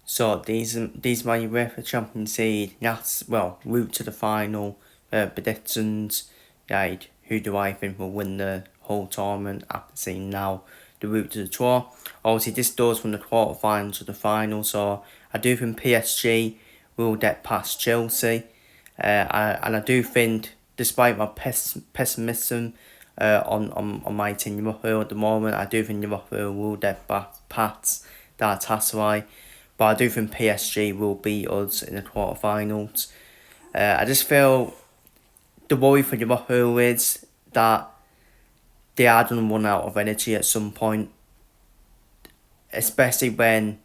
So these are my UEFA Champions League. Route to the final. Predictions. Right, who do I think will win the whole tournament after seeing now the route to the draw? Obviously, this does from the quarterfinals to the final. So I do think PSG will get past Chelsea. And I do think, despite my pessimism on my team Liverpool at the moment, I do think Liverpool will get past Galatasaray. But I do think PSG will beat us in the quarterfinals. I just feel the worry for Liverpool is that they are going to run out of energy at some point, especially when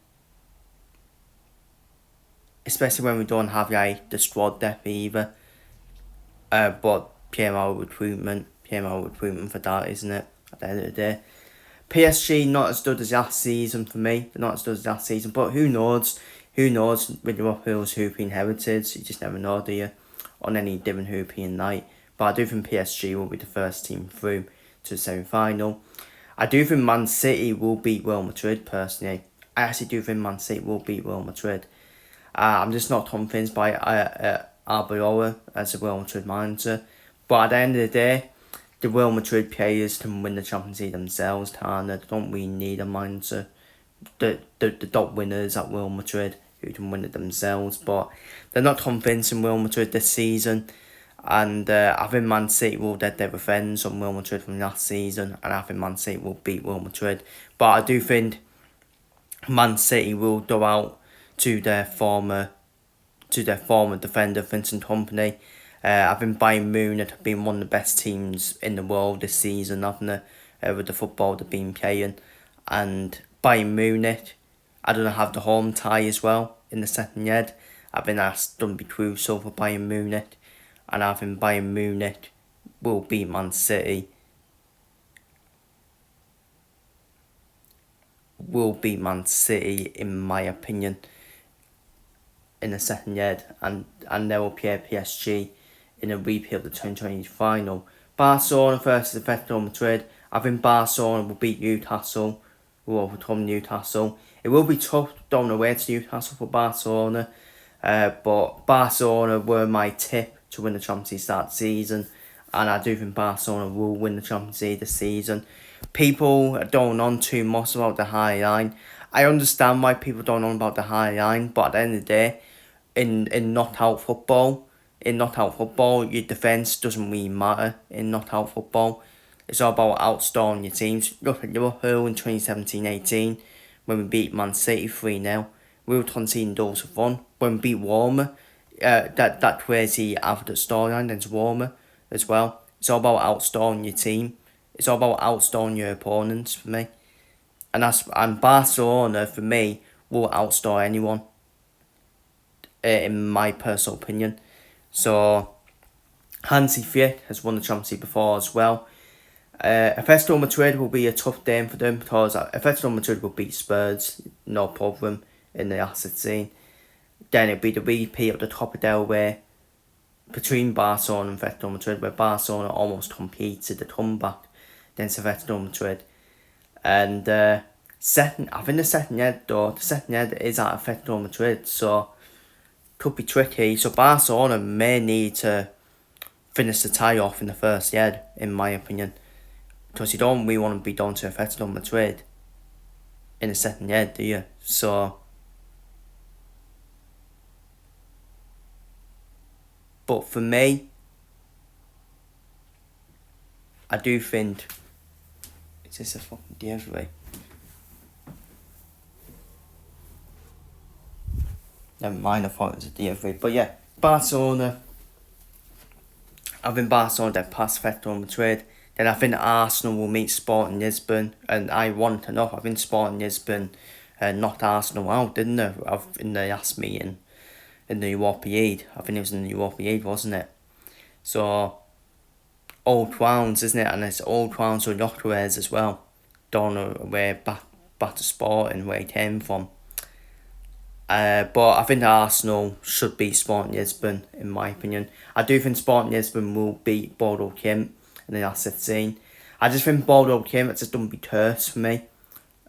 we don't have the squad depth either. But PMO recruitment for that, isn't it? At the end of the day, PSG not as good as last season for me. They're not as good as last season, but who knows? Who knows with Liverpool's hooping heritage? You just never know, do you? On any given hooping night. But I do think PSG will be the first team through to the semi-final. I do think Man City will beat Real Madrid, personally. I actually do think Man City will beat Real Madrid. I'm just not convinced by Arbeloa as a Real Madrid manager. But at the end of the day, the Real Madrid players can win the Champions League themselves, and they don't really need a manager. The top winners at Real Madrid who can win it themselves, but they're not convincing Real Madrid this season. And I think Man City will get their revenge on Real Madrid from last season, and I think Man City will beat Real Madrid. But I do think Man City will go out to their former defender Vincent Kompany. I think Bayern Munich have been one of the best teams in the world this season, haven't they? With the football they've been playing, and Bayern Munich, I don't know, have the home tie as well in the second leg. I think that's going to be crucial for Bayern Munich, and I think Bayern Munich will beat Man City. In my opinion, in the second leg, and they will play PSG in a repeat of the 2020 final. Barcelona versus Atletico Madrid. I think Barcelona will beat Newcastle, will overcome Newcastle. It will be tough going away to Newcastle for Barcelona, but Barcelona were my tip to win the Champions League start season, and I do think Barcelona will win the Champions League this season. People don't know too much about the high line. I understand why people don't know about the high line, but at the end of the day, in knockout football, your defence doesn't really matter in knockout football. It's all about outscoring your teams. Look at Liverpool in 2017-18 when we beat Man City 3-0. We were conceding goals for fun. When we beat Warmer, that crazy after storyline against Warmer as well. It's all about outscoring your team. It's all about outscoring your opponents for me. And Barcelona, for me, will outscore anyone, in my personal opinion. So, Hansi Flick has won the Champions League before as well. Atletico Madrid will be a tough game for them, because Atletico Madrid will beat Spurs, no problem, in the asset scene. Then it'll be the repeat of the Copa del Rey between Barcelona and Atletico Madrid, where Barcelona almost completed the comeback against Atletico Madrid. And I think the second leg is at Atletico Madrid, so could be tricky. So Barcelona may need to finish the tie off in the first leg, in my opinion, because you don't really want to be down to Atletico Madrid in the second leg, do you? So, but for me, I do think, is this a fucking DFV? Never mind, I thought it was a DFV. But yeah, Barcelona. I think Barcelona get past Atletico Madrid. Then I think Arsenal will meet Sporting Lisbon. And I want to know, I think Sporting Lisbon knocked Arsenal out, didn't they? In the last meeting in the Europa League. I think it was in the Europa League, wasn't it? So, old grounds, isn't it? And it's old grounds with Jokeres as well. Don't know where back to Sporting, where he came from. But I think Arsenal should beat Sporting Lisbon, in my opinion. I do think Sporting Lisbon will beat Bordeaux Kim in the last 16. I just think Bordeaux Kim, it's just don't be cursed for me.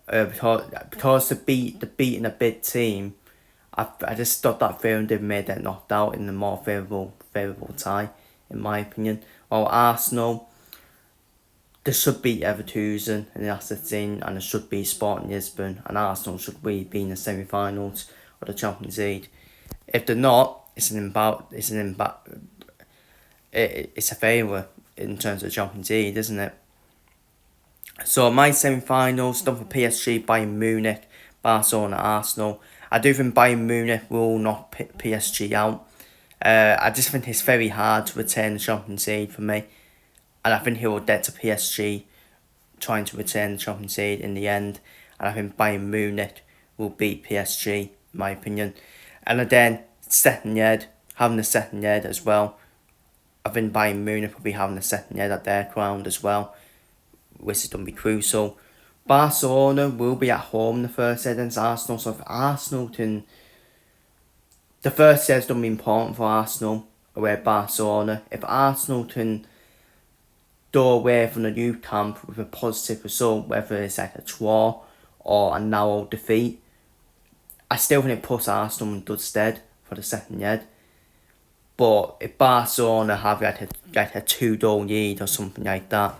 Because to beating a big team, I just thought that Thuram did made that knocked out in the more favourable tie, in my opinion. While Arsenal, they should beat Everton in the last 16, and they should beat Sporting Lisbon, and Arsenal should be in the semi-finals of the Champions League. If they're not, it's a failure in terms of the Champions League, isn't it? So my semi-finals done for PSG, Bayern Munich, Barcelona, Arsenal. I do think Bayern Munich will knock PSG out. I just think it's very hard to retain the Champions League for me, and I think he will get to PSG trying to retain the Champions League in the end. And I think Bayern Munich will beat PSG, in my opinion. And then having the second year as well. I think Bayern Munich will be having the second year at their ground as well, which is going to be crucial. Barcelona will be at home in the first set against Arsenal, so if Arsenal can... The first set is going to be important for Arsenal, away at Barcelona. If Arsenal can go away from the youth camp with a positive result, whether it's like a draw or a narrow defeat, I still think it puts Arsenal in good stead for the second year. But if Barcelona have like a 2-goal lead or something like that,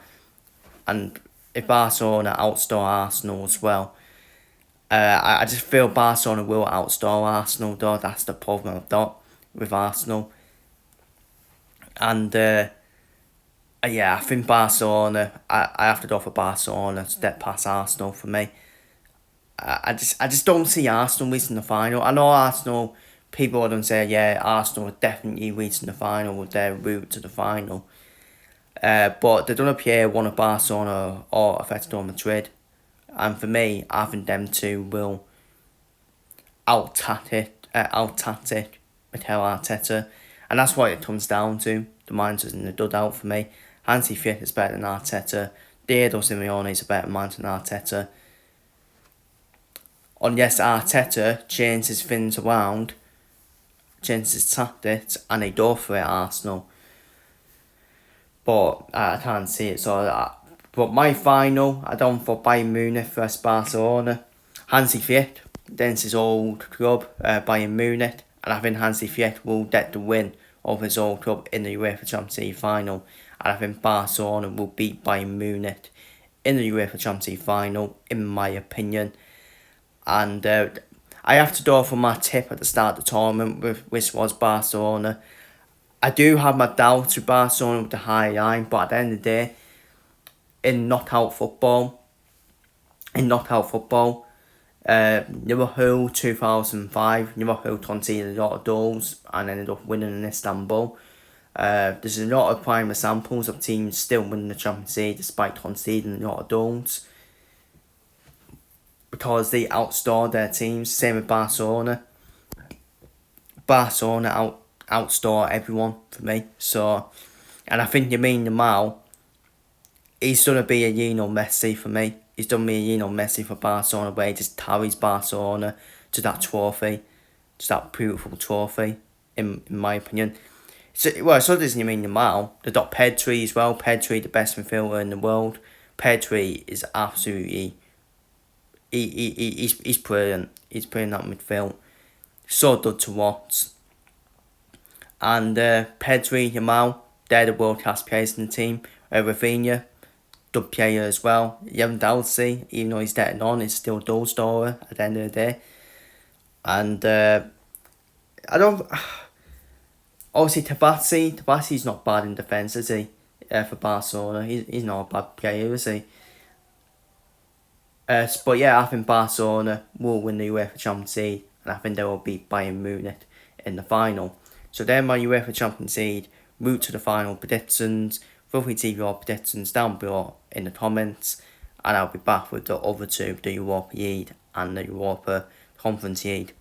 and if Barcelona outscore Arsenal as well, I just feel Barcelona will outscore Arsenal though. That's the problem I've got with Arsenal. And I think Barcelona, I have to go for Barcelona to get past Arsenal for me. I just don't see Arsenal reaching the final. I know Arsenal, people are going to say, yeah, Arsenal are definitely reaching the final with their route to the final. But they don't appear one of Barcelona or Atletico Madrid. And for me, I think them two will out-tactic Mikel Arteta. And that's what it comes down to. The mindset's in the dugout for me. Hansi Flick is better than Arteta. Diego Simeone is a better man than Arteta. Unless Arteta changes things around, changes his tactics, and they go for it, Arsenal. But I can't see it. But my final, I don't for Bayern Munich versus Barcelona. Hansi Flick, against his old club, Bayern Munich, and I think Hansi Flick will get the win of his old club in the UEFA Champions League final. And I think Barcelona will beat Bayern Munich in the UEFA Champions League final, in my opinion. And I have to go for my tip at the start of the tournament, which was Barcelona. I do have my doubts with Barcelona with the high line, but at the end of the day, in knockout football, Liverpool 2005, Liverpool conceded a lot of goals and ended up winning in Istanbul. There's a lot of prime examples of teams still winning the Champions League despite conceding a lot of goals, because they outscored their teams. Same with Barcelona. Barcelona outscore everyone for me. So, and I think Lamine Yamal, he's going to be a Messi for me. He's done me a Messi for Barcelona, where he just carries Barcelona to that trophy, to that beautiful trophy, in my opinion. So does Lamine Yamal. They've got Pedri as well. Pedri, the best midfielder in the world. Pedri is absolutely... He's brilliant. He's brilliant at midfield. So good to watch. And Pedri, Yamal, they're the world class players in the team. Rafinha, good player as well. Lewandowski, even though he's getting on, is still a goal scorer at the end of the day. And I don't... Obviously, Tabasi's not bad in defence, is he? For Barcelona, he's not a bad player, is he? But yeah, I think Barcelona will win the UEFA Champions League, and I think they will beat Bayern Munich in the final. So they're my UEFA Champions League route to the final predictions. Feel free to leave your predictions down below in the comments, and I'll be back with the other two, the Europa League and the Europa Conference League.